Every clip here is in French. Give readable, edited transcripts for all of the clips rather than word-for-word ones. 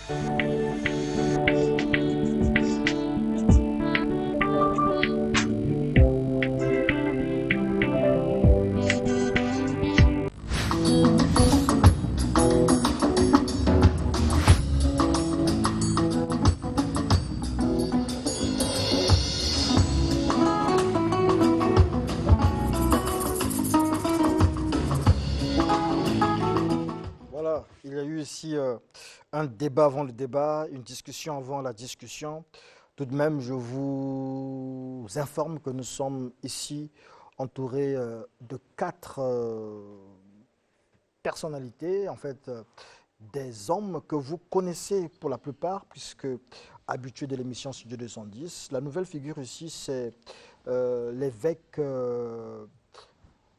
Voilà, il y a eu ici un débat avant le débat, une discussion avant la discussion. Tout de même, je vous informe que nous sommes ici entourés de quatre personnalités, en fait, des hommes que vous connaissez pour la plupart, puisque habitués de l'émission Studio 210. La nouvelle figure ici, c'est l'évêque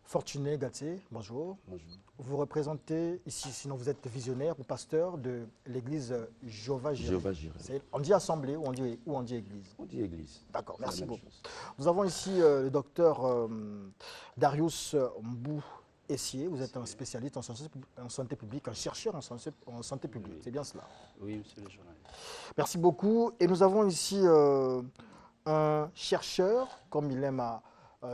Fortuné Gatsé. Bonjour. Bonjour. Vous représentez ici, sinon vous êtes visionnaire ou pasteur de l'église Jéhovah Jireh. Jéhovah Jireh. On dit assemblée ou on dit église? On dit église. D'accord, C'est la merci même beaucoup. chose. Nous avons ici le docteur Darius Mbou Essier. Vous êtes un spécialiste en santé publique, un chercheur en santé publique. Oui. C'est bien cela. Oui, monsieur le journaliste. Merci beaucoup. Et nous avons ici un chercheur, comme il aime à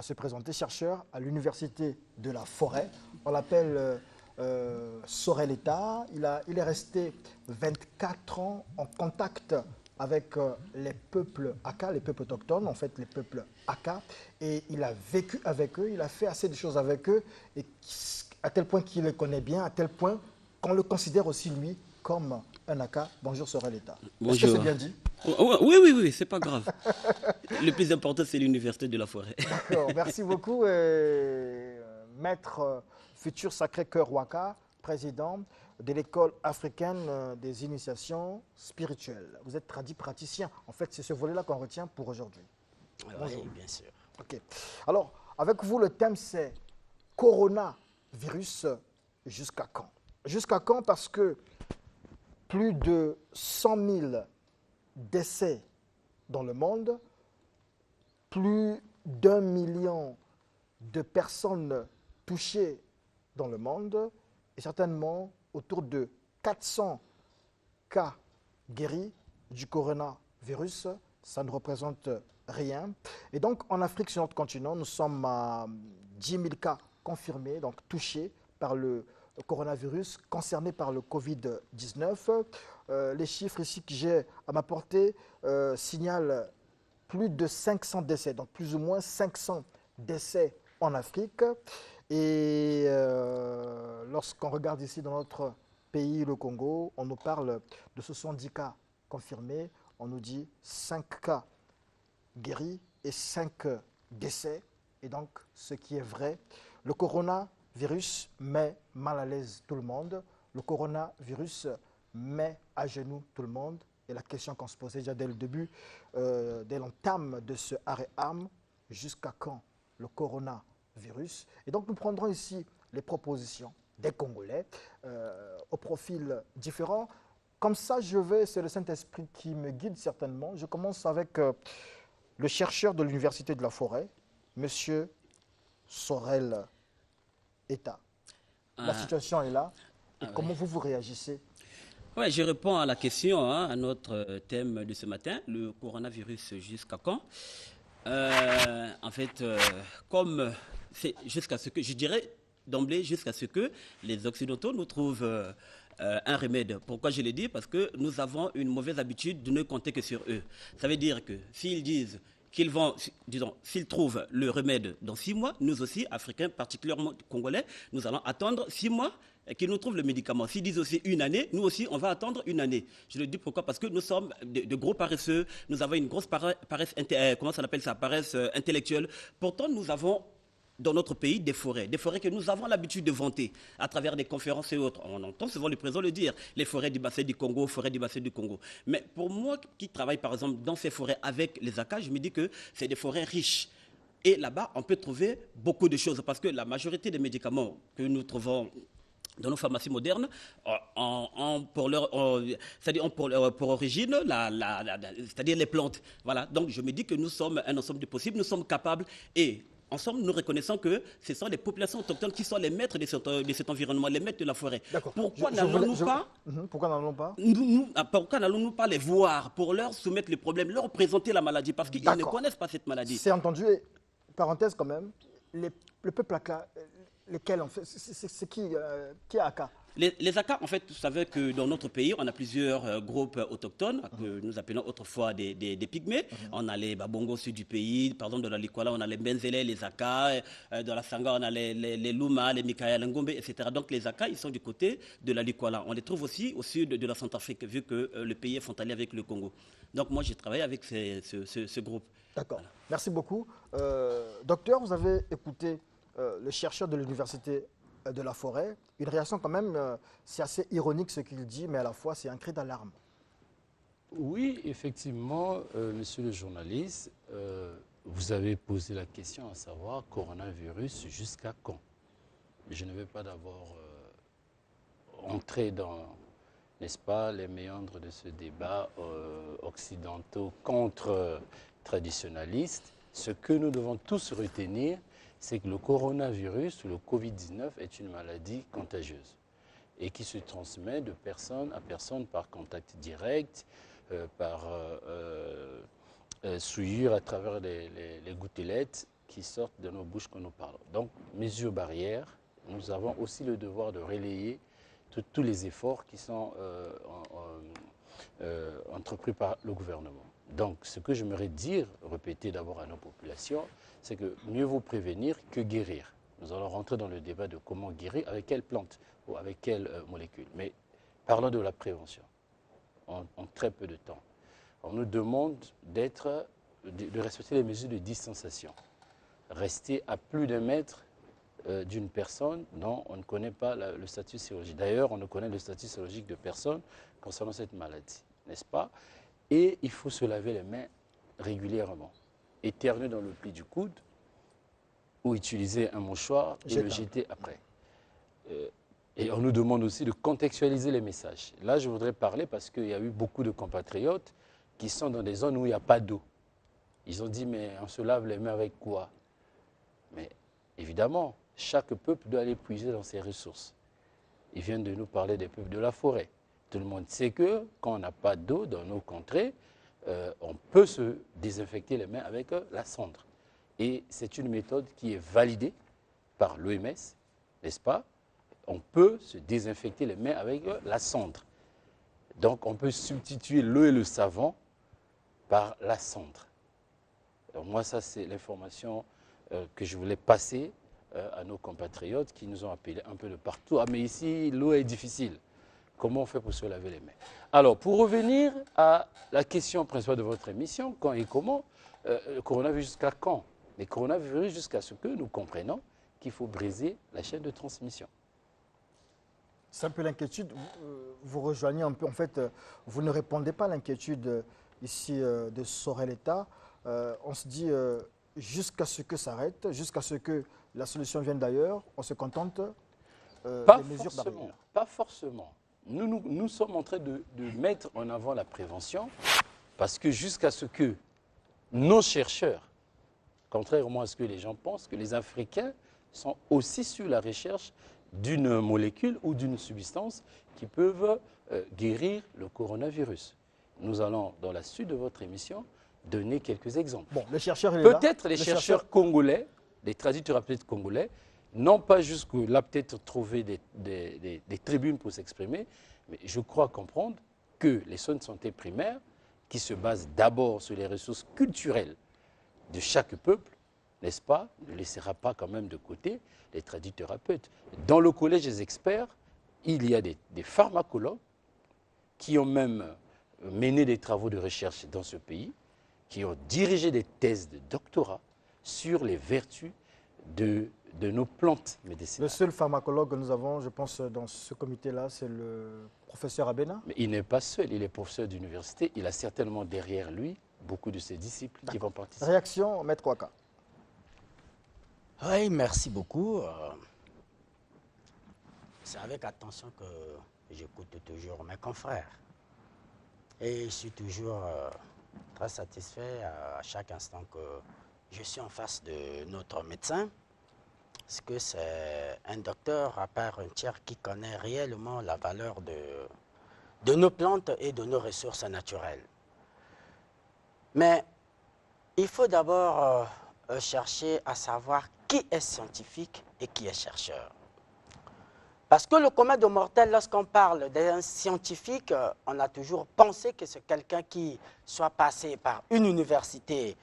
se présenter, chercheur à l'Université de la Forêt. On l'appelle Sorel Eta. Il est resté 24 ans en contact avec les peuples Aka, les peuples autochtones, en fait les peuples Aka. Et il a vécu avec eux, il a fait assez de choses avec eux, et à tel point qu'il les connaît bien, à tel point qu'on le considère aussi, lui, comme un Aka. Bonjour Sorel Eta. Est-ce que c'est bien dit? Oui, c'est pas grave. Le plus important, c'est l'Université de la Forêt. D'accord, merci beaucoup. Maître futur Sacré-Cœur Waka, président de l'école africaine des initiations spirituelles. Vous êtes praticien. En fait, c'est ce volet-là qu'on retient pour aujourd'hui. Bonjour. Oui, bien sûr. Ok. Alors, avec vous, le thème, c'est coronavirus jusqu'à quand? Jusqu'à quand? Parce que plus de 100 000 décès dans le monde, plus d'1 million de personnes touchées dans le monde et certainement autour de 400 cas guéris du coronavirus. Ça ne représente rien. Et donc en Afrique, sur notre continent, nous sommes à 10 000 cas confirmés, donc touchés par le coronavirus, concernés par le Covid-19. Les chiffres ici que j'ai à ma portée signalent plus de 500 décès, donc plus ou moins 500 décès en Afrique. Et lorsqu'on regarde ici dans notre pays, le Congo, on nous parle de 70 cas confirmés, on nous dit 5 cas guéris et 5 décès. Et donc, ce qui est vrai, le coronavirus met mal à l'aise tout le monde, le coronavirus met à genoux tout le monde. Et la question qu'on se posait déjà dès le début, dès l'entame de ce arrêt-armes, jusqu'à quand le coronavirus? Et donc nous prendrons ici les propositions des Congolais au profil différent. Comme ça, c'est le Saint-Esprit qui me guide certainement. Je commence avec le chercheur de l'Université de la Forêt, Monsieur Sorel Eta. La situation est là. Et comment vous réagissez? Ouais, je réponds à la question, à notre thème de ce matin, le coronavirus jusqu'à quand? En fait, comme c'est jusqu'à ce que, je dirais d'emblée, jusqu'à ce que les Occidentaux nous trouvent un remède. Pourquoi je le dis? Parce que nous avons une mauvaise habitude de ne compter que sur eux. Ça veut dire que s'ils disent qu'ils vont, disons, s'ils trouvent le remède dans 6 mois, nous aussi, Africains, particulièrement Congolais, nous allons attendre 6 mois qu'ils nous trouvent le médicament. S'ils disent aussi 1 année, nous aussi, on va attendre 1 année. Je le dis pourquoi? Parce que nous sommes de gros paresseux, nous avons une grosse paresse intellectuelle. Pourtant, nous avons dans notre pays des forêts que nous avons l'habitude de vanter à travers des conférences et autres. On entend souvent le président le dire, les forêts du bassin du Congo, forêts du bassin du Congo. Mais pour moi qui travaille par exemple dans ces forêts avec les ACA, je me dis que c'est des forêts riches. Et là-bas, on peut trouver beaucoup de choses parce que la majorité des médicaments que nous trouvons dans nos pharmacies modernes, pour origine, c'est-à-dire les plantes. Voilà. Donc je me dis que nous sommes un ensemble de possibles, nous sommes capables et en somme, nous reconnaissons que ce sont les populations autochtones qui sont les maîtres de cet environnement, les maîtres de la forêt. D'accord. Pourquoi n'allons-nous pas Pourquoi n'allons pas pourquoi n'allons-nous pas les voir pour leur soumettre les problèmes, leur présenter la maladie, parce qu'ils ne connaissent pas cette maladie. C'est entendu. Et, parenthèse quand même, le peuple Aka, lesquels en fait, c'est qui est Aka? Les Aka, en fait, vous savez que dans notre pays, on a plusieurs groupes autochtones que nous appelons autrefois des pygmées. On a les Babongo sud du pays, par exemple, dans la Likwala, on a les Benzele, les Aka. Dans la Sanga, on a les Luma, les Mikaya, les Ngombe, etc. Donc les Aka, ils sont du côté de la Likwala. On les trouve aussi au sud de la Centrafrique, vu que le pays est frontalier avec le Congo. Donc moi, j'ai travaillé avec ce groupe. D'accord. Voilà. Merci beaucoup. Docteur, vous avez écouté le chercheur de l'université de la Forêt. Une réaction quand même, c'est assez ironique ce qu'il dit, mais à la fois c'est un cri d'alarme. Oui, effectivement, monsieur le journaliste, vous avez posé la question à savoir coronavirus jusqu'à quand? Je ne vais pas d'abord entrer dans, n'est-ce pas, les méandres de ce débat occidentaux contre traditionnalistes. Ce que nous devons tous retenir, c'est que le coronavirus, le Covid-19, est une maladie contagieuse et qui se transmet de personne à personne par contact direct, par souillure à travers les gouttelettes qui sortent de nos bouches quand nous parlons. Donc, mesures barrières, nous avons aussi le devoir de relayer tous les efforts qui sont entrepris par le gouvernement. Donc, ce que j'aimerais dire, répéter d'abord à nos populations, c'est que mieux vaut prévenir que guérir. Nous allons rentrer dans le débat de comment guérir, avec quelle plante ou avec quelle molécule. Mais parlons de la prévention, en très peu de temps. On nous demande de respecter les mesures de distanciation. Rester à plus d'un mètre d'une personne dont on ne connaît pas le statut sérologique. D'ailleurs, on ne connaît le statut sérologique de personne concernant cette maladie, n'est-ce pas? Et il faut se laver les mains régulièrement. Éternuer dans le pli du coude ou utiliser un mouchoir et le jeter après. Et on nous demande aussi de contextualiser les messages. Là, je voudrais parler parce qu'il y a eu beaucoup de compatriotes qui sont dans des zones où il n'y a pas d'eau. Ils ont dit, mais on se lave les mains avec quoi? Mais évidemment, chaque peuple doit aller puiser dans ses ressources. Ils viennent de nous parler des peuples de la forêt. Tout le monde sait que quand on n'a pas d'eau dans nos contrées, on peut se désinfecter les mains avec la cendre. Et c'est une méthode qui est validée par l'OMS, n'est-ce pas? On peut se désinfecter les mains avec la cendre. Donc on peut substituer l'eau et le savon par la cendre. Donc moi, ça c'est l'information que je voulais passer à nos compatriotes qui nous ont appelés un peu de partout. Ah mais ici, l'eau est difficile. Comment on fait pour se laver les mains? Alors, pour revenir à la question principale de votre émission, quand et comment, le coronavirus jusqu'à quand? Le coronavirus jusqu'à ce que nous comprenions qu'il faut briser la chaîne de transmission. C'est un peu l'inquiétude. Vous rejoignez un peu, en fait, vous ne répondez pas à l'inquiétude ici de Sorel-État. On se dit, jusqu'à ce que ça arrête, jusqu'à ce que la solution vienne d'ailleurs, on se contente des mesures barrières. Pas forcément. Nous sommes en train de mettre en avant la prévention parce que jusqu'à ce que nos chercheurs, contrairement à ce que les gens pensent, que les Africains sont aussi sur la recherche d'une molécule ou d'une substance qui peuvent guérir le coronavirus. Nous allons, dans la suite de votre émission, donner quelques exemples. Bon, le chercheur, peut-être les chercheurs congolais, les tradithérapeutes congolais, n'ont pas jusque-là peut-être trouvé des tribunes pour s'exprimer, mais je crois comprendre que les soins de santé primaires, qui se basent d'abord sur les ressources culturelles de chaque peuple, n'est-ce pas, ne laissera pas quand même de côté les tradithérapeutes. Dans le collège des experts, il y a des pharmacologues qui ont même mené des travaux de recherche dans ce pays, qui ont dirigé des thèses de doctorat sur les vertus de nos plantes médicinales. Le seul pharmacologue que nous avons, je pense, dans ce comité-là, c'est le professeur Abena. Mais il n'est pas seul, il est professeur d'université. Il a certainement derrière lui beaucoup de ses disciples qui vont participer. Réaction, Maître Ouaka. Oui, merci beaucoup. C'est avec attention que j'écoute toujours mes confrères. Et je suis toujours très satisfait à chaque instant que je suis en face de notre médecin, parce que c'est un docteur à part entière qui connaît réellement la valeur de nos plantes et de nos ressources naturelles. Mais il faut d'abord chercher à savoir qui est scientifique et qui est chercheur. Parce que le commun des mortels, lorsqu'on parle d'un scientifique, on a toujours pensé que c'est quelqu'un qui soit passé par une université,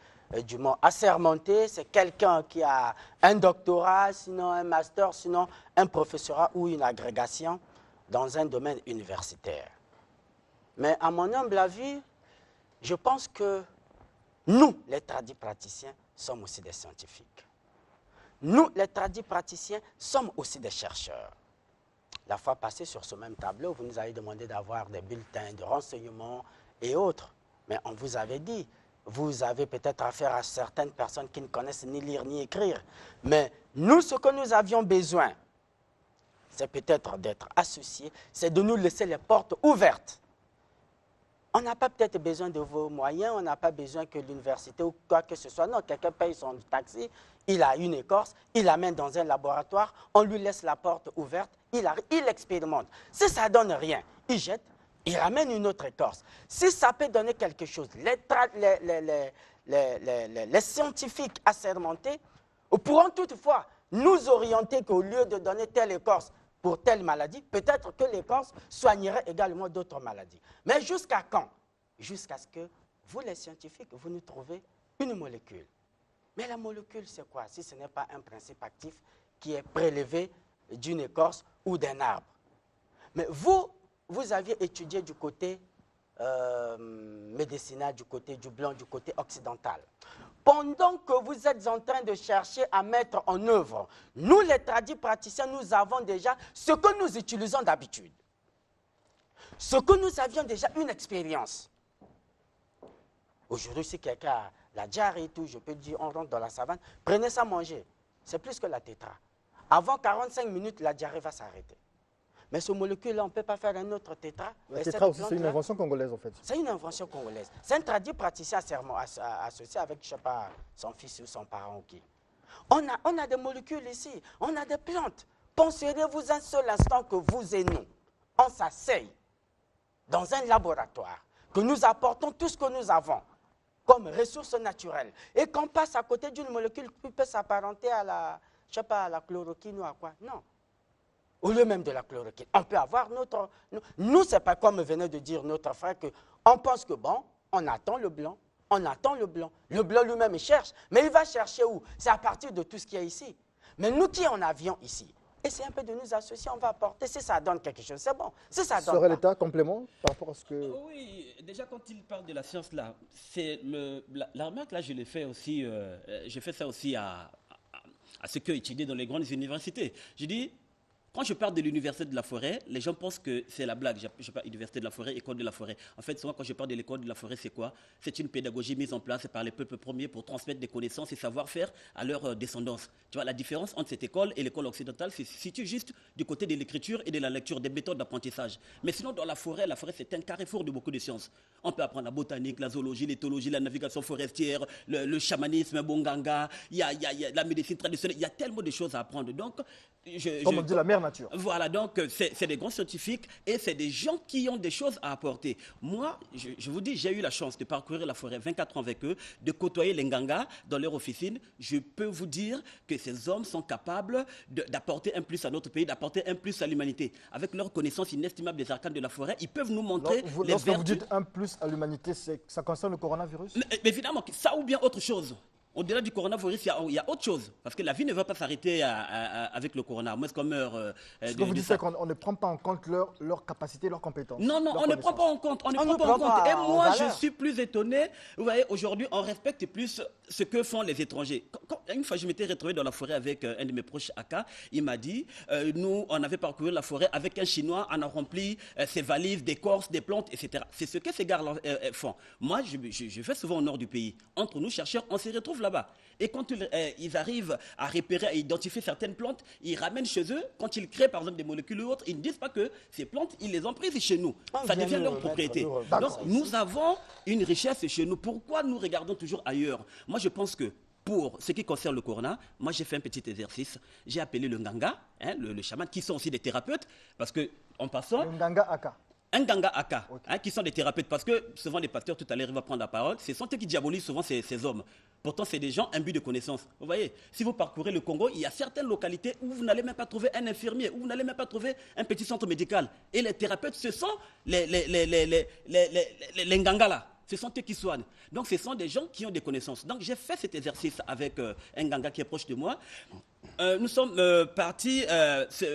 du moins assermenté, c'est quelqu'un qui a un doctorat, sinon un master, sinon un professorat ou une agrégation dans un domaine universitaire. Mais à mon humble avis, je pense que nous, les tradis praticiens, sommes aussi des scientifiques. Nous, les tradis praticiens, sommes aussi des chercheurs. La fois passée, sur ce même tableau, vous nous avez demandé d'avoir des bulletins de renseignements et autres. Mais on vous avait dit, vous avez peut-être affaire à certaines personnes qui ne connaissent ni lire ni écrire. Mais nous, ce que nous avions besoin, c'est peut-être d'être associés, c'est de nous laisser les portes ouvertes. On n'a pas peut-être besoin de vos moyens, on n'a pas besoin que l'université ou quoi que ce soit. Non, quelqu'un paye son taxi, il a une écorce, il l'amène dans un laboratoire, on lui laisse la porte ouverte, il expérimente. Si ça ne donne rien, il jette, il ramène une autre écorce. Si ça peut donner quelque chose, les scientifiques assermentés pourront toutefois nous orienter qu'au lieu de donner telle écorce pour telle maladie, peut-être que l'écorce soignerait également d'autres maladies. Mais jusqu'à quand? Jusqu'à ce que vous, les scientifiques, vous nous trouvez une molécule. Mais la molécule, c'est quoi? Si ce n'est pas un principe actif qui est prélevé d'une écorce ou d'un arbre. Mais vous aviez étudié du côté médicinal, du côté du blanc, du côté occidental. Pendant que vous êtes en train de chercher à mettre en œuvre, nous, les tradis praticiens, nous avons déjà ce que nous utilisons d'habitude. Ce que nous avions déjà une expérience. Aujourd'hui, si quelqu'un a la diarrhée et tout, je peux dire, on rentre dans la savane, prenez ça, mangez. C'est plus que la tétra. Avant 45 minutes, la diarrhée va s'arrêter. Mais ce molécule-là, on ne peut pas faire un autre tétra. La tétra aussi, c'est une invention congolaise, en fait. C'est une invention congolaise. C'est un tradit praticien associé avec, je ne sais pas, son fils ou son parent ou qui. On a des molécules ici, on a des plantes. Pensez-vous un seul instant que vous et nous, on s'asseye dans un laboratoire, que nous apportons tout ce que nous avons comme ressources naturelles et qu'on passe à côté d'une molécule qui peut s'apparenter à la, je sais pas, à la chloroquine ou à quoi. Non. Au lieu même de la chloroquine, on peut avoir notre... Nous, ce n'est pas comme venait de dire notre frère qu'on pense que bon, on attend le blanc, on attend le blanc. Le blanc lui-même, il cherche, mais il va chercher où? C'est à partir de tout ce qu'il y a ici. Mais nous qui en avions ici, essayez un peu de nous associer, on va apporter. Si ça donne quelque chose, c'est bon. Si ça donne serait l'État complément par rapport à ce que... Oui, déjà quand il parle de la science là, c'est la remarque là, je l'ai fait aussi, j'ai fait ça aussi à ceux qui ont étudié dans les grandes universités. Je dis, quand je parle de l'université de la forêt, les gens pensent que c'est la blague. Je parle université de la forêt, école de la forêt. En fait, souvent, quand je parle de l'école de la forêt, c'est quoi? C'est une pédagogie mise en place par les peuples premiers pour transmettre des connaissances et savoir-faire à leur descendance. Tu vois, la différence entre cette école et l'école occidentale se situe juste du côté de l'écriture et de la lecture, des méthodes d'apprentissage. Mais sinon, dans la forêt, c'est un carrefour de beaucoup de sciences. On peut apprendre la botanique, la zoologie, l'éthologie, la navigation forestière, le chamanisme, le bonganga, il y a la médecine traditionnelle, il y a tellement de choses à apprendre. Donc, comme on dit, la mère nature. Voilà, donc c'est des grands scientifiques et c'est des gens qui ont des choses à apporter. Moi, je vous dis, j'ai eu la chance de parcourir la forêt 24 ans avec eux, de côtoyer les Nganga dans leur officine. Je peux vous dire que ces hommes sont capables d'apporter un plus à notre pays, d'apporter un plus à l'humanité. Avec leur connaissance inestimable des arcanes de la forêt, ils peuvent nous montrer les lorsque vertus. Vous dites un plus à l'humanité, ça concerne le coronavirus? Mais évidemment, ça ou bien autre chose. Au-delà du coronavirus, il y a autre chose. Parce que la vie ne va pas s'arrêter avec le corona. Moi, c'est qu'on meurt. Ce que vous dites, c'est qu'on ne prend pas en compte leur capacité, leurs compétences. Non, on ne prend pas en compte. Et moi, je suis plus étonné. Vous voyez, aujourd'hui, on respecte plus ce que font les étrangers. Une fois, je m'étais retrouvé dans la forêt avec un de mes proches Aka. Il m'a dit, nous, on avait parcouru la forêt avec un Chinois. On a rempli ses valises d'écorces, des plantes, etc. C'est ce que ces gars font. Moi, je vais souvent au nord du pays. Entre nous, chercheurs, on se retrouve là-bas. Et quand ils arrivent à repérer, à identifier certaines plantes, ils ramènent chez eux. Quand ils créent, par exemple, des molécules ou autres, ils ne disent pas que ces plantes, ils les ont prises chez nous. Ça devient leur propriété. Donc, nous avons une richesse chez nous. Pourquoi nous regardons toujours ailleurs? Moi, je pense que pour ce qui concerne le corona, moi j'ai fait un petit exercice. J'ai appelé le Nganga, hein, le chaman, qui sont aussi des thérapeutes, parce que en passant, Le Nganga Aka. un Ganga Aka, hein, qui sont des thérapeutes, parce que souvent les pasteurs, tout à l'heure, ils vont prendre la parole, ce sont eux qui diabolisent souvent ces hommes. Pourtant, c'est des gens imbus de connaissances. Vous voyez, si vous parcourez le Congo, il y a certaines localités où vous n'allez même pas trouver un infirmier, où vous n'allez même pas trouver un petit centre médical. Et les thérapeutes, ce sont les Nganga là. Ce sont eux qui soignent. Donc, ce sont des gens qui ont des connaissances. Donc, j'ai fait cet exercice avec un Nganga qui est proche de moi. Nous sommes partis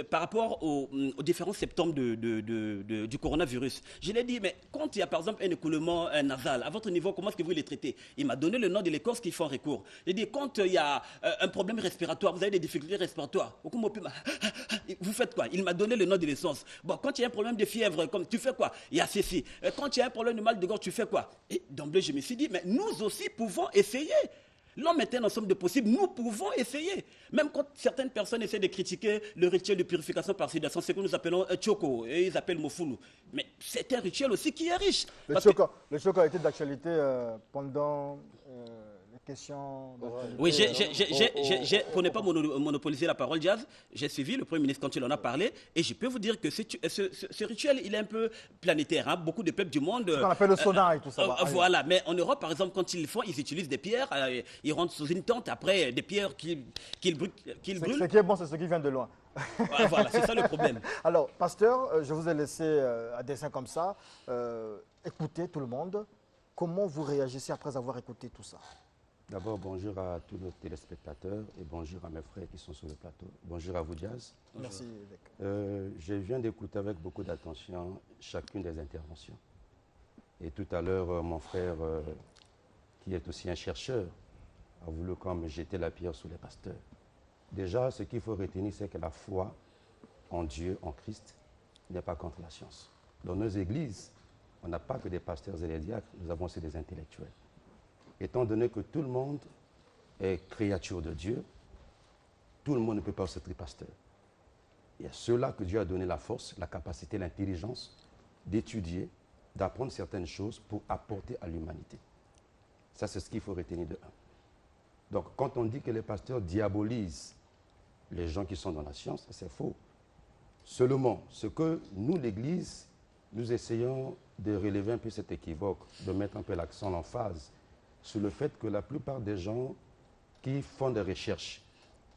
par rapport aux différents symptômes du coronavirus. Je l'ai dit, mais quand il y a par exemple un écoulement nasal, à votre niveau, comment est-ce que vous les traitez? Il m'a donné le nom de l'écorce qui font recours. J'ai dit, quand il y a un problème respiratoire, vous avez des difficultés respiratoires, vous faites quoi? Il m'a donné le nom de l'essence. Bon, quand il y a un problème de fièvre, tu fais quoi? Il y a ceci. Quand il y a un problème de mal de gorge, tu fais quoi? Et d'emblée, je me suis dit, mais nous aussi pouvons essayer. L'homme est un ensemble de possibles, nous pouvons essayer. Même quand certaines personnes essaient de critiquer le rituel de purification par sidation, c'est ce que nous appelons Tchoko, et ils appellent Mofulu. Mais c'est un rituel aussi qui est riche. Le Tchoko a été d'actualité pendant les questions. Oui, pour ne pas monopoliser la parole, Diaz, j'ai suivi le Premier ministre quand il en a parlé, et je peux vous dire que ce rituel, il est un peu planétaire. Hein. Beaucoup de peuples du monde... Ce qu'on appelle le sauna et tout ça. Voilà, mais en Europe, par exemple, quand ils le font, ils utilisent des pierres, ils rentrent sous une tente, après des pierres qu'ils brûlent. Ce qui est bon, c'est ce qui vient de loin. Voilà, c'est ça le problème. Alors, pasteur, je vous ai laissé à dessein comme ça. Écoutez tout le monde. Comment vous réagissez après avoir écouté tout ça? D'abord, bonjour à tous nos téléspectateurs et bonjour à mes frères qui sont sur le plateau. Bonjour à vous, Diaz. Merci. Je viens d'écouter avec beaucoup d'attention chacune des interventions. Et tout à l'heure, mon frère, qui est aussi un chercheur, a voulu comme jeter la pierre sur les pasteurs. Déjà, ce qu'il faut retenir, c'est que la foi en Dieu, en Christ, n'est pas contre la science. Dans nos églises, on n'a pas que des pasteurs et des diacres, nous avons aussi des intellectuels. Étant donné que tout le monde est créature de Dieu, tout le monde ne peut pas être pasteur. Il y a ceux-là que Dieu a donné la force, la capacité, l'intelligence d'étudier, d'apprendre certaines choses pour apporter à l'humanité. Ça, c'est ce qu'il faut retenir de un. Donc, quand on dit que les pasteurs diabolisent les gens qui sont dans la science, c'est faux. Seulement, ce que nous, l'Église, nous essayons de relever un peu cet équivoque, de mettre un peu l'accent, l'emphase, sur le fait que la plupart des gens qui font des recherches,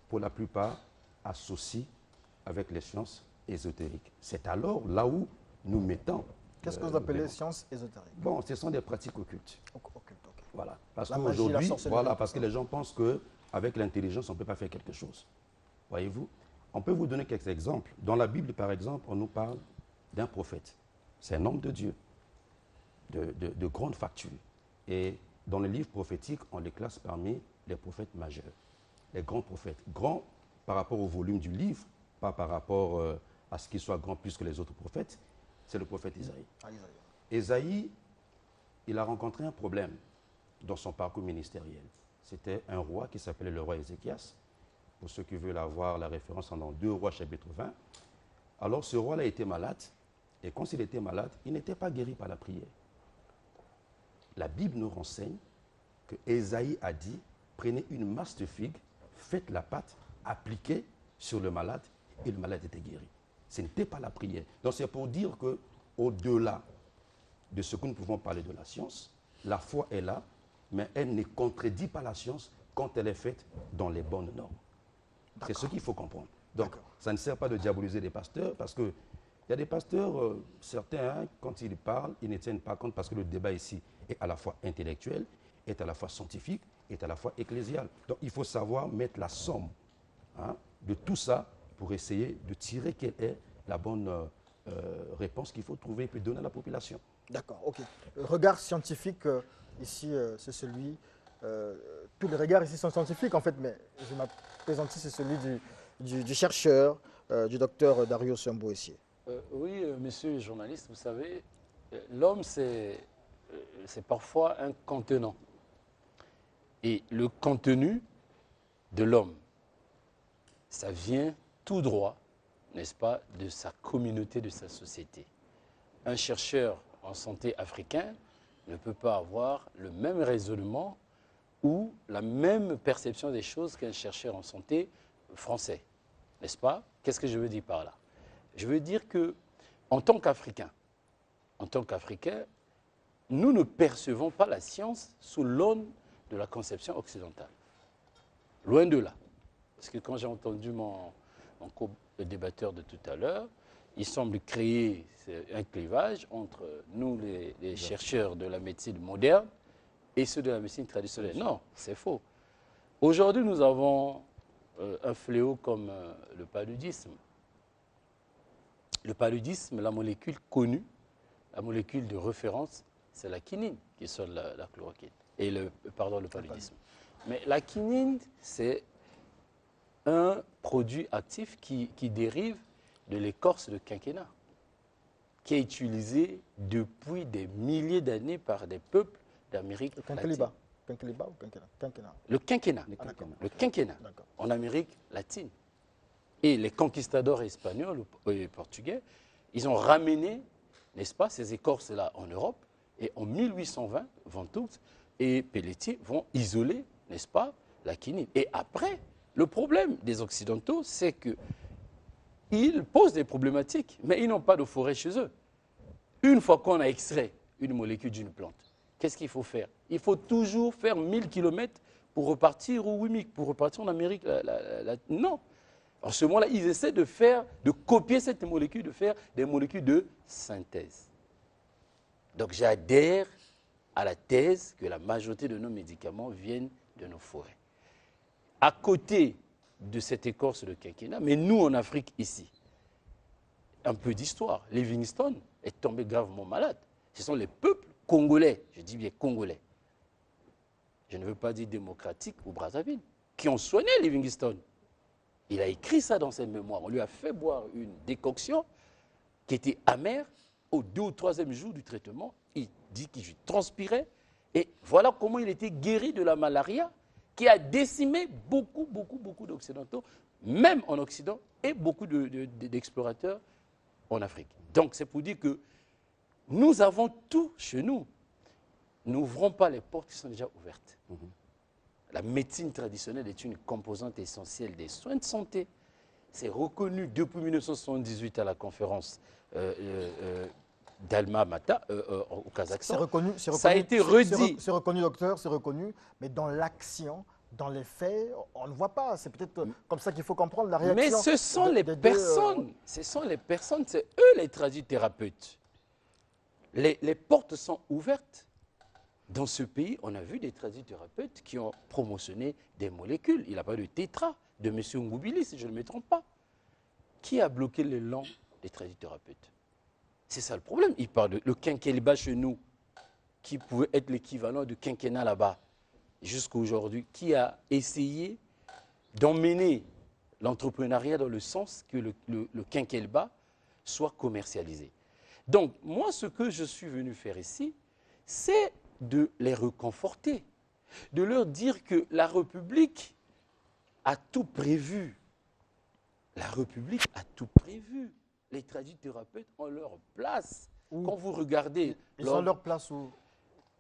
pour la plupart, associent avec les sciences ésotériques. C'est alors là où nous mettons... Qu'est-ce que vous appelez sciences ésotériques? Bon, ce sont des pratiques occultes. Voilà. Parce La magie, qu'aujourd'hui, la sorcellerie, parce que les gens pensent qu'avec l'intelligence, on ne peut pas faire quelque chose. Voyez-vous? On peut vous donner quelques exemples. Dans la Bible, par exemple, on nous parle d'un prophète. C'est un homme de Dieu, de grande facture. Et dans les livres prophétiques, on les classe parmi les prophètes majeurs. Les grands prophètes. Grands par rapport au volume du livre, pas par rapport à ce qu'il soit grand plus que les autres prophètes, c'est le prophète Isaïe. Isaïe, il a rencontré un problème dans son parcours ministériel. C'était un roi qui s'appelait le roi Ézéchias. Pour ceux qui veulent avoir la référence dans 2 Rois chapitre 20. Alors ce roi-là était malade, et quand il était malade, il n'était pas guéri par la prière. La Bible nous renseigne que Ésaïe a dit, prenez une masse de figues, faites la pâte, appliquez sur le malade, et le malade était guéri. Ce n'était pas la prière. Donc c'est pour dire qu'au-delà de ce que nous pouvons parler de la science, la foi est là, mais elle ne contredit pas la science quand elle est faite dans les bonnes normes. C'est ce qu'il faut comprendre. Donc, ça ne sert pas de diaboliser les pasteurs, parce qu'il y a des pasteurs, certains, quand ils parlent, ils ne tiennent pas compte, parce que le débat ici est à la fois intellectuel, est à la fois scientifique, est à la fois ecclésial. Donc, il faut savoir mettre la somme de tout ça pour essayer de tirer quelle est la bonne réponse qu'il faut trouver et puis donner à la population. D'accord, ok. Le regard scientifique, ici, c'est celui... tous les regards ici sont scientifiques, en fait, mais je m'apprésente ici, c'est celui du chercheur, du docteur Darius Mboessier. Oui, monsieur le journaliste, vous savez, l'homme, c'est parfois un contenant. Et le contenu de l'homme, ça vient tout droit, n'est-ce pas, de sa communauté, de sa société. Un chercheur en santé africain ne peut pas avoir le même raisonnement ou la même perception des choses qu'un chercheur en santé français, n'est-ce pas? Qu'est-ce que je veux dire par là? Je veux dire que, en tant qu'Africains, nous ne percevons pas la science sous l'aune de la conception occidentale. Loin de là. Parce que quand j'ai entendu mon co-débatteur de tout à l'heure, il semble créer un clivage entre nous, les chercheurs de la médecine moderne, et ceux de la médecine traditionnelle. Non, c'est faux. Aujourd'hui, nous avons un fléau comme le paludisme. Le paludisme, la molécule connue, la molécule de référence, c'est la quinine qui sonne la chloroquine. Et le paludisme. Mais la quinine, c'est un produit actif qui dérive de l'écorce de quinquina, qui est utilisé depuis des milliers d'années par des peuples d'Amérique latine. Quinquiliba ou quinquina? Le quinquina. Le quinquina en Amérique latine. Et les conquistadors espagnols et portugais, ils ont ramené, n'est-ce pas, ces écorces-là en Europe. Et en 1820, Ventoux et Pelletier vont isoler, n'est-ce pas, la quinine. Et après, le problème des Occidentaux, c'est qu'ils posent des problématiques, mais ils n'ont pas de forêt chez eux. Une fois qu'on a extrait une molécule d'une plante, qu'est-ce qu'il faut faire? Il faut toujours faire 1000 km pour repartir, ou 8000 pour repartir en Amérique. Non. En ce moment-là, ils essaient de copier cette molécule, de faire des molécules de synthèse. Donc j'adhère à la thèse que la majorité de nos médicaments viennent de nos forêts. À côté de cette écorce de quinquina, mais nous en Afrique ici, un peu d'histoire. Livingstone est tombé gravement malade. Ce sont les peuples congolais, je dis bien congolais, je ne veux pas dire démocratique ou Brazzaville, qui ont soigné Livingstone. Il a écrit ça dans ses mémoires. On lui a fait boire une décoction qui était amère. Au 2e ou 3e jour du traitement, il dit qu'il transpirait. Et voilà comment il était guéri de la malaria qui a décimé beaucoup d'Occidentaux, même en Occident, et beaucoup d'explorateurs en Afrique. Donc c'est pour dire que nous avons tout chez nous. N'ouvrons pas les portes qui sont déjà ouvertes. La médecine traditionnelle est une composante essentielle des soins de santé. C'est reconnu depuis 1978 à la conférence d'Alma-Ata au Kazakhstan. Ça a été redit. C'est reconnu, docteur, c'est reconnu, mais dans l'action, dans les faits, on ne voit pas. C'est peut-être comme ça qu'il faut comprendre la réaction. Mais ce sont les personnes, c'est eux les tradithérapeutes. Les portes sont ouvertes. Dans ce pays, on a vu des tradithérapeutes qui ont promotionné des molécules. Il n'a pas de tétra de M. Ngoubili, si je ne me trompe pas. Qui a bloqué l'élan des tradithérapeutes? C'est ça le problème. Il parle de le quinqueliba chez nous, qui pouvait être l'équivalent du quinquennat là-bas, jusqu'à aujourd'hui, qui a essayé d'emmener l'entrepreneuriat dans le sens que le quinqueliba soit commercialisé. Donc, moi, ce que je suis venu faire ici, c'est de les reconforter, de leur dire que la République a tout prévu. La République a tout prévu. Les tradithérapeutes ont leur place. Où? Quand vous regardez... Ils ont leur place où?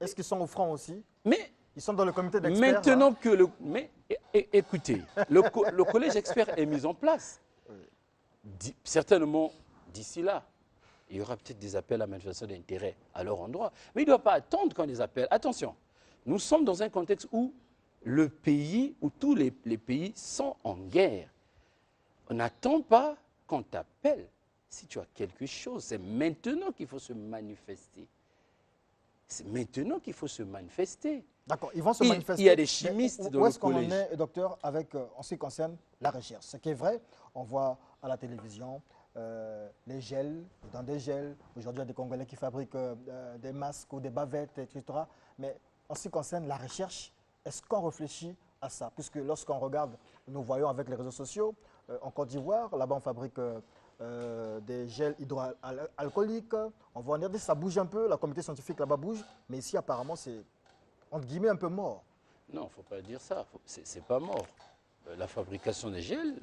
Est-ce qu'ils sont au front aussi? Mais ils sont dans le comité d'experts. Maintenant que le... Mais écoutez, le collège expert est mis en place. Certainement, d'ici là, il y aura peut-être des appels à manifestation d'intérêt à leur endroit. Mais il ne doit pas attendre quand les appels... Attention, nous sommes dans un contexte où le pays, où tous les pays sont en guerre. On n'attend pas qu'on t'appelle. Si tu as quelque chose, c'est maintenant qu'il faut se manifester. C'est maintenant qu'il faut se manifester. D'accord, ils vont se manifester. Il y a des chimistes dans le collège. Où est-ce qu'on en est, docteur, avec, en ce qui concerne la recherche? Ce qui est vrai, on voit à la télévision les gels, dans des gels. Aujourd'hui, il y a des Congolais qui fabriquent des masques ou des bavettes, etc. Mais en ce qui concerne la recherche, est-ce qu'on réfléchit à ça? Puisque lorsqu'on regarde, nous voyons avec les réseaux sociaux, en Côte d'Ivoire, là-bas on fabrique des gels hydroalcooliques. On voit en RDC, ça bouge un peu, la communauté scientifique là-bas bouge, mais ici apparemment c'est, entre guillemets, un peu mort. Non, il ne faut pas dire ça, c'est pas mort. La fabrication des gels,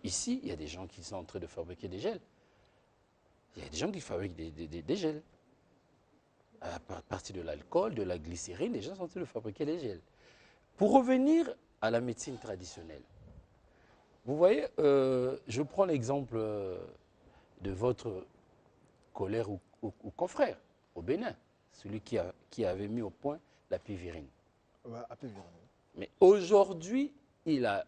ici, il y a des gens qui sont en train de fabriquer des gels. Il y a des gens qui fabriquent des gels. À partir de l'alcool, de la glycérine, les gens sont en train de fabriquer des gels. Pour revenir à la médecine traditionnelle, vous voyez, je prends l'exemple de votre collègue ou confrère au Bénin, celui qui avait mis au point la pivirine. Ouais, Apivirine. Mais aujourd'hui, il a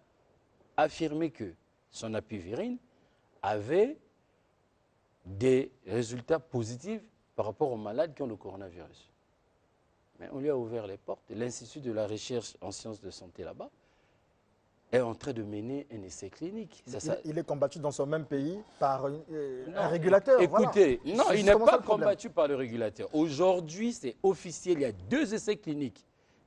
affirmé que son apivirine avait des résultats positifs par rapport aux malades qui ont le coronavirus. Mais on lui a ouvert les portes. L'Institut de la recherche en sciences de santé là-bas est en train de mener un essai clinique. Il est combattu dans son même pays par un Non, régulateur. Écoutez, voilà. non, C'est il n'est justement ça pas le problème. combattu par le régulateur. Aujourd'hui, c'est officiel. Il y a 2 essais cliniques,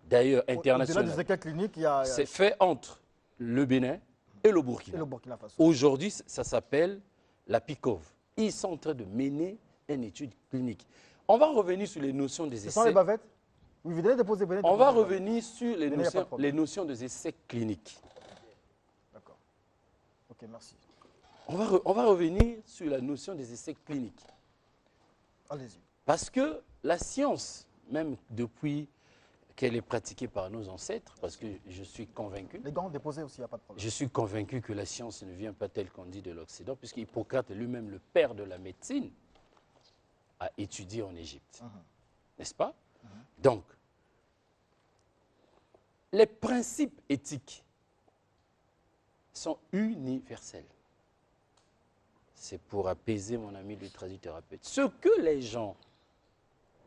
d'ailleurs Au-delà internationaux. des écarts cliniques, il y a C'est fait entre le Bénin et le et Burkina. le Burkina Faso. Aujourd'hui, ça s'appelle la PICOV. Ils sont en train de mener une étude clinique. On va revenir sur les notions des Ce sont les essais. bavettes. Oui, vous venez de déposer. On va revenir sur Mais il n'y a pas de problème. les notions des essais cliniques. D'accord. Ok, merci. On va revenir sur la notion des essais cliniques. Allez-y. Parce que la science, même depuis qu'elle est pratiquée par nos ancêtres, parce que je suis convaincu, Les gants déposés aussi, il n'y a pas de problème. je suis convaincu que la science ne vient pas telle qu'on dit de l'Occident, puisque Hippocrate lui-même, le père de la médecine, a étudié en Égypte. N'est-ce pas? Donc, les principes éthiques sont universels. C'est pour apaiser mon ami le tradithérapeute. Ce que les gens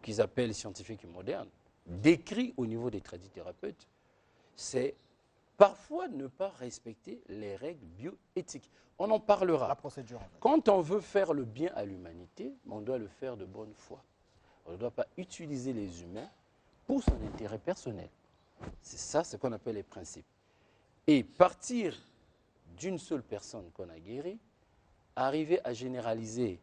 qu'ils appellent scientifiques et modernes décrivent au niveau des tradithérapeutes, c'est parfois ne pas respecter les règles bioéthiques. On en parlera. La procédure, en fait. Quand on veut faire le bien à l'humanité, on doit le faire de bonne foi. On ne doit pas utiliser les humains pour son intérêt personnel. C'est ça ce qu'on appelle les principes. Et partir d'une seule personne qu'on a guérie, arriver à généraliser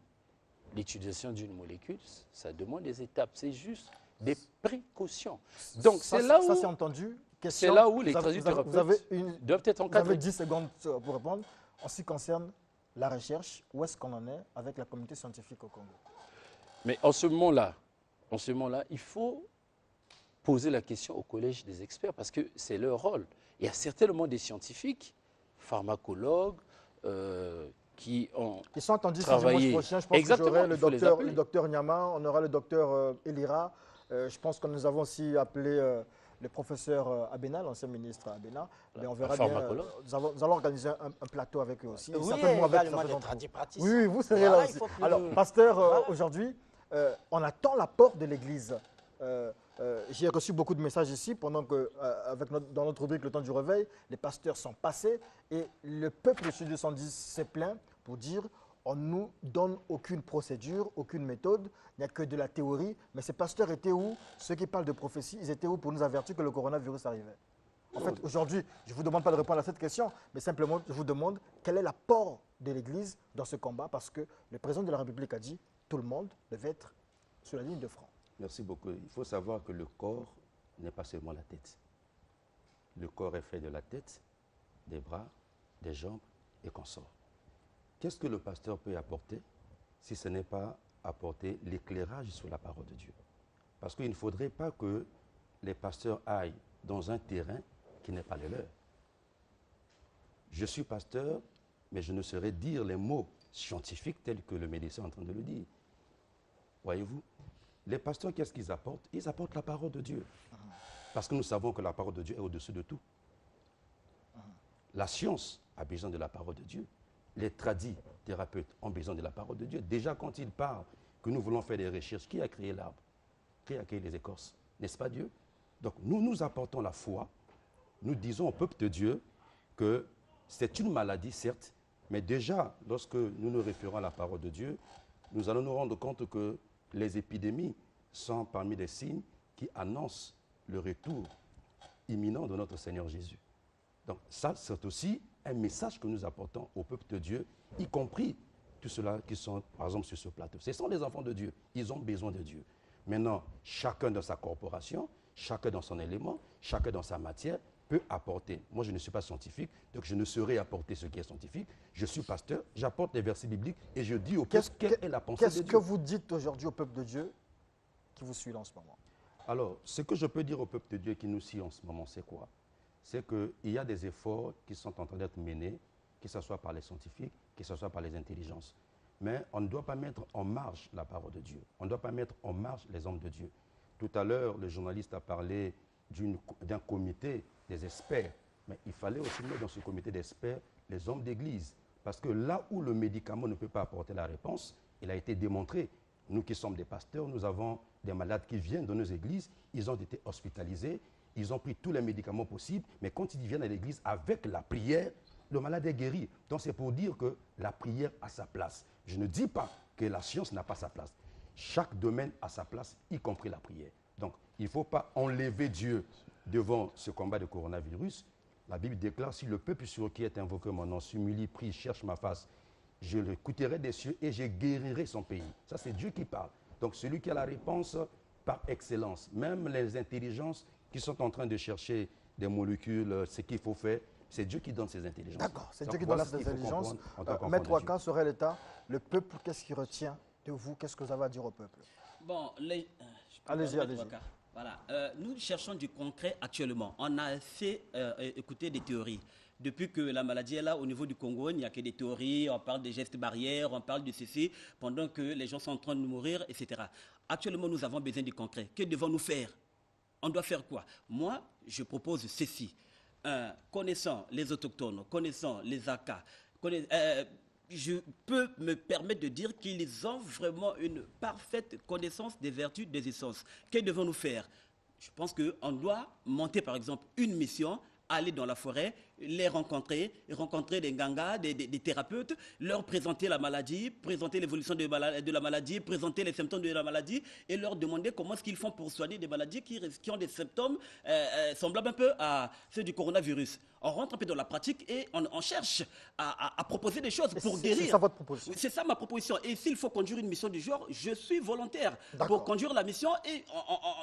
l'utilisation d'une molécule, ça demande des étapes. C'est juste des précautions. Donc Ça, c'est là ça, où, c'est entendu. c'est là où les Vous avez tradithérapeutes doivent être vous avez encadrés. 10 secondes pour répondre. En ce qui concerne la recherche, où est-ce qu'on en est avec la communauté scientifique au Congo? Mais en ce moment-là, il faut poser la question au collège des experts parce que c'est leur rôle. Il y a certainement des scientifiques, pharmacologues, qui ont Ils sont attendus ce travaillé. dimanche prochain. Je pense que Exactement, j'aurai il faut les le appeler. docteur Nyama, on aura le docteur Elira. Je pense que nous avons aussi appelé le professeur Abena, l'ancien ministre Abena. Mais on verra bien. pharmacologue. Nous allons organiser un plateau avec eux aussi. Oui, Certainement avec également des d'entre vous. tradipraticiens. Oui, vous serez Voilà, là il aussi. faut que Alors, le- pasteur, Voilà. aujourd'hui, on attend l'apport de l'Église. J'ai reçu beaucoup de messages ici pendant que, dans notre rubrique Le temps du réveil, les pasteurs sont passés et le peuple sud 210 s'est plaint pour dire on ne nous donne aucune procédure, aucune méthode, il n'y a que de la théorie. Mais ces pasteurs étaient où? Ceux qui parlent de prophétie, ils étaient où pour nous avertir que le coronavirus arrivait? En fait, aujourd'hui, je ne vous demande pas de répondre à cette question, mais simplement, je vous demande quel est l'apport de l'Église dans ce combat, parce que le président de la République a dit tout le monde devait être sur la ligne de front. Merci beaucoup. Il faut savoir que le corps n'est pas seulement la tête. Le corps est fait de la tête, des bras, des jambes et consorts. Qu'est-ce que le pasteur peut apporter si ce n'est pas apporter l'éclairage sur la parole de Dieu? Parce qu'il ne faudrait pas que les pasteurs aillent dans un terrain qui n'est pas le leur. Je suis pasteur, mais je ne saurais dire les mots scientifiques tels que le médecin est en train de le dire. Voyez-vous? Les pasteurs, qu'est-ce qu'ils apportent? Ils apportent la parole de Dieu. Parce que nous savons que la parole de Dieu est au-dessus de tout. La science a besoin de la parole de Dieu. Les tradithérapeutes ont besoin de la parole de Dieu. Déjà, quand ils parlent que nous voulons faire des recherches, qui a créé l'arbre? Qui a créé les écorces? N'est-ce pas Dieu? Donc, nous apportons la foi. Nous disons au peuple de Dieu que c'est une maladie, certes, mais déjà, lorsque nous nous référons à la parole de Dieu, nous allons nous rendre compte que les épidémies sont parmi les signes qui annoncent le retour imminent de notre Seigneur Jésus. Donc ça, c'est aussi un message que nous apportons au peuple de Dieu, y compris tous ceux-là qui sont, par exemple, sur ce plateau. Ce sont les enfants de Dieu. Ils ont besoin de Dieu. Maintenant, chacun dans sa corporation, chacun dans son élément, chacun dans sa matière, peut apporter. Moi, je ne suis pas scientifique, donc je ne saurais apporter ce qui est scientifique. Je suis pasteur, j'apporte les versets bibliques et je dis au peuple quelle est la pensée de Qu'est-ce Dieu. que vous dites aujourd'hui au peuple de Dieu qui vous suit là en ce moment? Alors, ce que je peux dire au peuple de Dieu qui nous suit en ce moment, c'est quoi? c'est qu'il y a des efforts qui sont en train d'être menés, que ce soit par les scientifiques, que ce soit par les intelligences. Mais on ne doit pas mettre en marge la parole de Dieu. On ne doit pas mettre en marge les hommes de Dieu. Tout à l'heure, le journaliste a parlé d'un comité des experts. Mais il fallait aussi mettre dans ce comité d'experts les hommes d'église. Parce que là où le médicament ne peut pas apporter la réponse, il a été démontré. Nous qui sommes des pasteurs, nous avons des malades qui viennent de nos églises, ils ont été hospitalisés, ils ont pris tous les médicaments possibles, mais quand ils viennent à l'église avec la prière, le malade est guéri. Donc c'est pour dire que la prière a sa place. Je ne dis pas que la science n'a pas sa place. Chaque domaine a sa place, y compris la prière. Donc il ne faut pas enlever Dieu devant ce combat de coronavirus. La Bible déclare, si le peuple sur qui est invoqué mon nom s'humilie, prie, cherche ma face, je l'écouterai des cieux et je guérirai son pays. Ça, c'est Dieu qui parle. Donc, celui qui a la réponse par excellence, même les intelligences qui sont en train de chercher des molécules, ce qu'il faut faire, c'est Dieu qui donne ces intelligences. D'accord, c'est Dieu qui donne ces intelligences. Maître Ouaka serait l'État. Le peuple, qu'est-ce qui retient de vous? Qu'est-ce que vous avez à dire au peuple? Bon, allez-y, allez-y. Voilà. Nous cherchons du concret actuellement. On a assez écouté des théories. Depuis que la maladie est là, au niveau du Congo, il n'y a que des théories, on parle des gestes barrières, on parle de ceci, pendant que les gens sont en train de mourir, etc. Actuellement, nous avons besoin du concret. Que devons-nous faire? On doit faire quoi? Moi, je propose ceci. Connaissant les autochtones, connaissant les ACA, je peux me permettre de dire qu'ils ont vraiment une parfaite connaissance des vertus des essences. Que devons-nous faire? Je pense qu'on doit monter, par exemple, une mission, aller dans la forêt, les rencontrer des gangas, des thérapeutes, leur présenter la maladie, présenter l'évolution de la maladie, présenter les symptômes de la maladie et leur demander comment est-ce qu'ils font pour soigner des maladies qui ont des symptômes semblables un peu à ceux du coronavirus. On rentre un peu dans la pratique et on cherche à proposer des choses pour guérir. C'est ça votre proposition? C'est ça ma proposition. Et s'il faut conduire une mission du genre, je suis volontaire pour conduire la mission et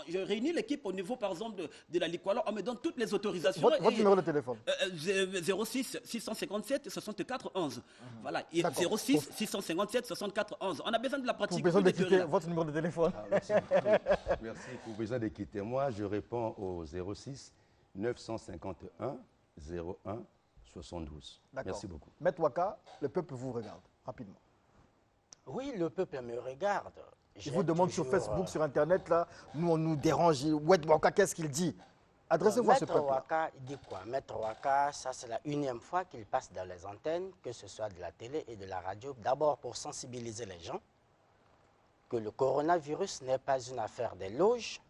je réunis l'équipe au niveau, par exemple, de la Likwala. On me donne toutes les autorisations. Votre numéro de téléphone? 06 657 64 11. Voilà, et 06 657 64 11. On a besoin de la pratique. Vous avez besoin de quitter votre numéro de téléphone. Merci. Merci. Pour besoin de quitter moi, je réponds au 06 951 01 72. Merci beaucoup. Maître Ouaka, le peuple vous regarde, rapidement. Oui, le peuple me regarde. Je vous demande sur Facebook, sur Internet, là, nous, on nous dérange. Maître Ouaka, qu'est-ce qu'il dit? Adressez-vous à ce peuple. Maître Ouaka, il dit quoi? Maître Ouaka, ça c'est la 1e fois qu'il passe dans les antennes, que ce soit de la télé et de la radio, d'abord pour sensibiliser les gens que le coronavirus n'est pas une affaire des loges,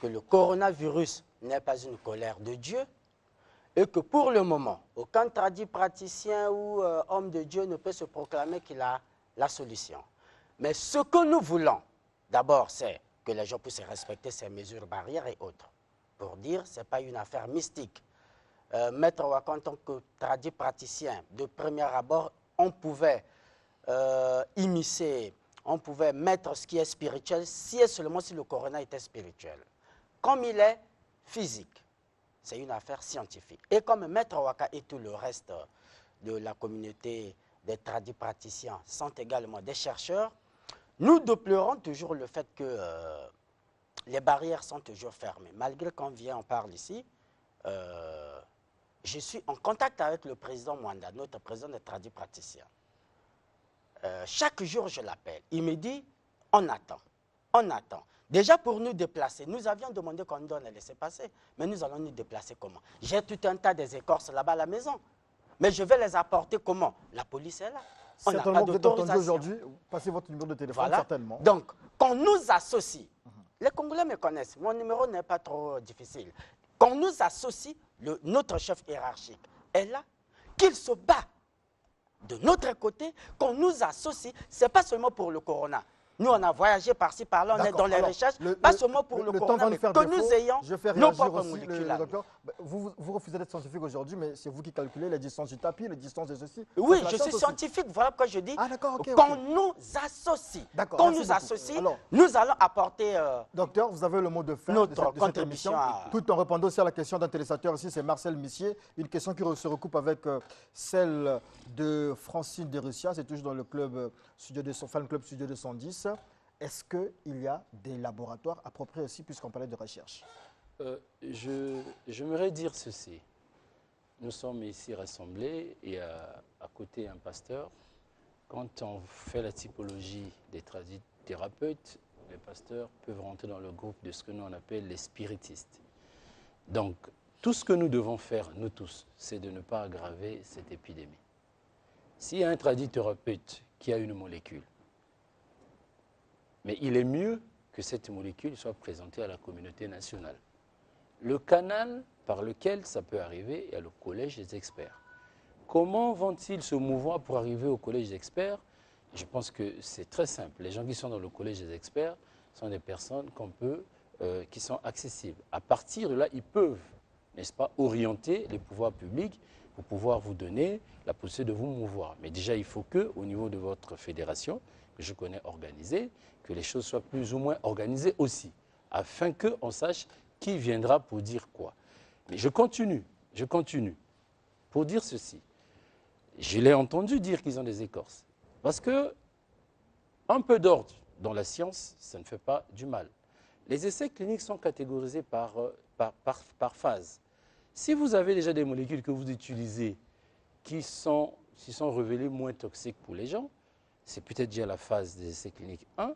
que le coronavirus n'est pas une colère de Dieu, et que pour le moment, aucun praticien ou homme de Dieu ne peut se proclamer qu'il a la solution. Mais ce que nous voulons, d'abord, c'est que les gens puissent respecter ces mesures barrières et autres. Pour dire, ce n'est pas une affaire mystique. Maître Ouaka, en tant que praticien, de premier abord, on pouvait immiscer, on pouvait mettre ce qui est spirituel, si et seulement si le corona était spirituel. Comme il est physique, c'est une affaire scientifique. Et comme Maître Ouaka et tout le reste de la communauté des praticiens sont également des chercheurs, nous déplorons toujours le fait que les barrières sont toujours fermées. Malgré qu'on vient, on parle ici, je suis en contact avec le président Mwanda, notre président des praticiens. Chaque jour, je l'appelle. Il me dit, on attend, on attend. Déjà pour nous déplacer, nous avions demandé qu'on nous donne les laissez-passer, mais nous allons nous déplacer comment? J'ai tout un tas des écorces là-bas à la maison, mais je vais les apporter comment? La police est là. On n'a pas d'autorisation. Aujourd'hui, passez votre numéro de téléphone, voilà. Certainement. Donc, qu'on nous associe, les Congolais me connaissent, mon numéro n'est pas trop difficile. Qu'on nous associe, notre chef hiérarchique est là, qu'il se bat de notre côté, qu'on nous associe, ce n'est pas seulement pour le corona. Nous, on a voyagé par-ci, par-là, on est dans les recherches, pas seulement pour le corona, mais que nous ayons nos propres molécules. Vous refusez d'être scientifique aujourd'hui, mais c'est vous qui calculez les distances du tapis, les distances de ceci. Oui, je suis scientifique, voilà pourquoi je dis qu'on nous associe. Qu'on nous associe, nous allons apporter... Docteur, vous avez le mot de fin de cette émission, tout en répondant aussi à la question d'un téléspectateur ici, c'est Marcel Missier, une question qui se recoupe avec celle de Francine Derussia, c'est toujours dans le club fan club Studio 210. Est-ce qu'il y a des laboratoires appropriés aussi, puisqu'on parlait de recherche? J'aimerais dire ceci. Nous sommes ici rassemblés et à côté un pasteur. Quand on fait la typologie des thérapeutes, les pasteurs peuvent rentrer dans le groupe de ce que nous on appelle les spiritistes. Donc, tout ce que nous devons faire, nous tous, c'est de ne pas aggraver cette épidémie. S'il y a un thérapeute qui a une molécule, mais il est mieux que cette molécule soit présentée à la communauté nationale. Le canal par lequel ça peut arriver est le collège des experts. Comment vont-ils se mouvoir pour arriver au collège des experts? Je pense que c'est très simple. Les gens qui sont dans le collège des experts sont des personnes qui sont accessibles. À partir de là, ils peuvent, n'est-ce pas, orienter les pouvoirs publics pour pouvoir vous donner la possibilité de vous mouvoir. Mais déjà, il faut que, au niveau de votre fédération, que je connais organisée, que les choses soient plus ou moins organisées aussi, afin qu'on sache qui viendra pour dire quoi. Mais je continue pour dire ceci. Je l'ai entendu dire qu'ils ont des écorces. Parce que un peu d'ordre dans la science, ça ne fait pas du mal. Les essais cliniques sont catégorisés par phase. Si vous avez déjà des molécules que vous utilisez qui sont révélées moins toxiques pour les gens, c'est peut-être déjà la phase des essais cliniques 1,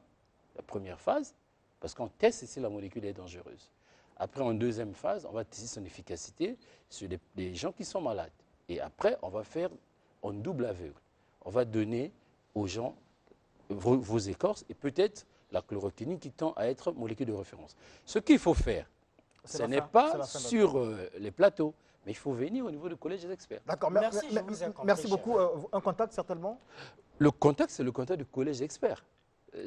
la première phase, parce qu'on teste si la molécule est dangereuse. Après, en deuxième phase, on va tester son efficacité sur les gens qui sont malades. Et après, on va faire en double aveugle. On va donner aux gens vos écorces et peut-être la chloroquine qui tend à être molécule de référence. Ce qu'il faut faire, ce n'est pas sur les plateaux, mais il faut venir au niveau du collège des experts. D'accord, merci beaucoup. Un contact certainement? Le contact, c'est le contact du collège des experts.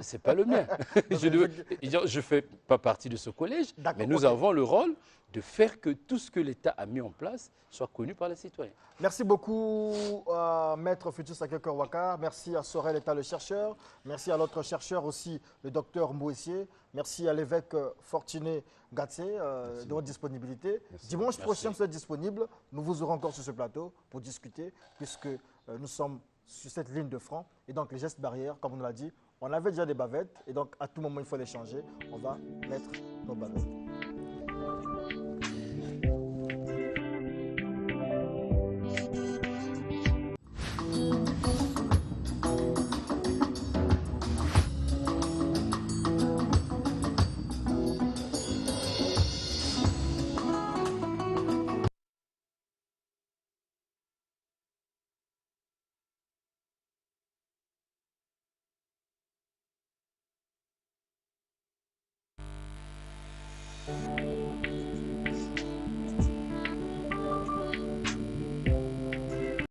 Ce n'est pas le mien. Je ne fais pas partie de ce collège, mais nous avons le rôle de faire que tout ce que l'État a mis en place soit connu par les citoyens. Merci beaucoup, Maître Futur Sacré-Cœur Ouattara. Merci à Sorel État, le chercheur. Merci à l'autre chercheur aussi, le docteur Mbouessier. Merci à l'évêque Fortuné Gatsé de votre disponibilité. Dimanche prochain, vous êtes disponible. Nous vous aurons encore sur ce plateau pour discuter, puisque nous sommes sur cette ligne de front. Et donc, les gestes barrières, comme on l'a dit, on avait déjà des bavettes. Et donc, à tout moment, il faut les changer. On va mettre nos bavettes.